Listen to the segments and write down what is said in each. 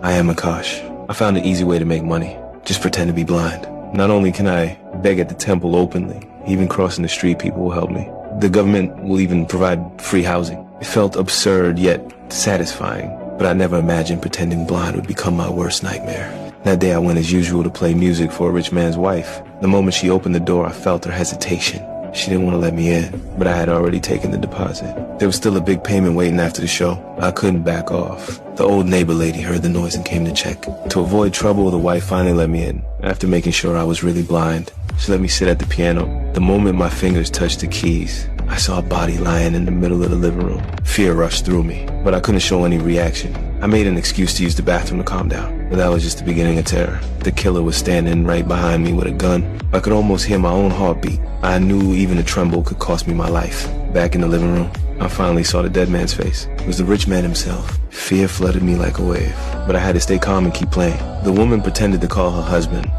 I am Akash. I found an easy way to make money. Just pretend to be blind. Not only can I beg at the temple openly, even crossing the street people will help me. The government will even provide free housing. It felt absurd yet satisfying, but I never imagined pretending blind would become my worst nightmare. That day I went as usual to play music for a rich man's wife. The moment she opened the door, I felt her hesitation. She didn't want to let me in, but I had already taken the deposit. There was still a big payment waiting after the show. I couldn't back off. The old neighbor lady heard the noise and came to check. To avoid trouble, the wife finally let me in. After making sure I was really blind, she let me sit at the piano. The moment my fingers touched the keys, I saw a body lying in the middle of the living room. Fear rushed through me, but I couldn't show any reaction. I made an excuse to use the bathroom to calm down, but that was just the beginning of terror. The killer was standing right behind me with a gun. I could almost hear my own heartbeat. I knew even a tremble could cost me my life. Back in the living room, I finally saw the dead man's face. It was the rich man himself. Fear flooded me like a wave, but I had to stay calm and keep playing. The woman pretended to call her husband.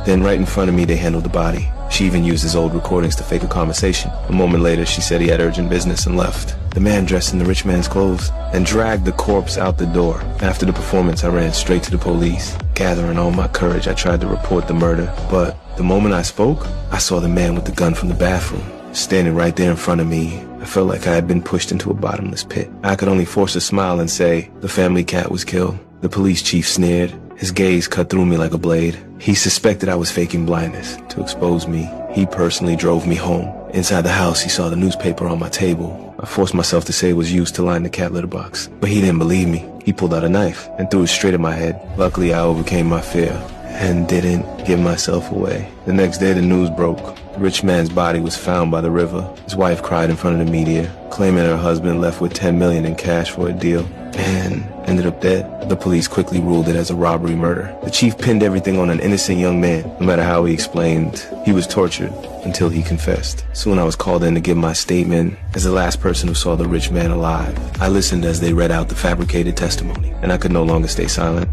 Then right in front of me, they handled the body. She even used his old recordings to fake a conversation. A moment later, she said he had urgent business and left. The man dressed in the rich man's clothes and dragged the corpse out the door. After the performance, I ran straight to the police. Gathering all my courage, I tried to report the murder, but the moment I spoke, I saw the man with the gun from the bathroom standing right there in front of me. I felt like I had been pushed into a bottomless pit. I could only force a smile and say, the family cat was killed. The police chief sneered. His gaze cut through me like a blade. He suspected I was faking blindness. To expose me, he personally drove me home. Inside the house, he saw the newspaper on my table. I forced myself to say it was used to line the cat litter box, but he didn't believe me. He pulled out a knife and threw it straight at my head. Luckily, I overcame my fear and didn't give myself away. The next day, the news broke. The rich man's body was found by the river. His wife cried in front of the media, claiming her husband left with $10 million in cash for a deal and ended up dead. The police quickly ruled it as a robbery murder. The chief pinned everything on an innocent young man. No matter how he explained, he was tortured until he confessed. Soon I was called in to give my statement as the last person who saw the rich man alive. I listened as they read out the fabricated testimony, and I could no longer stay silent.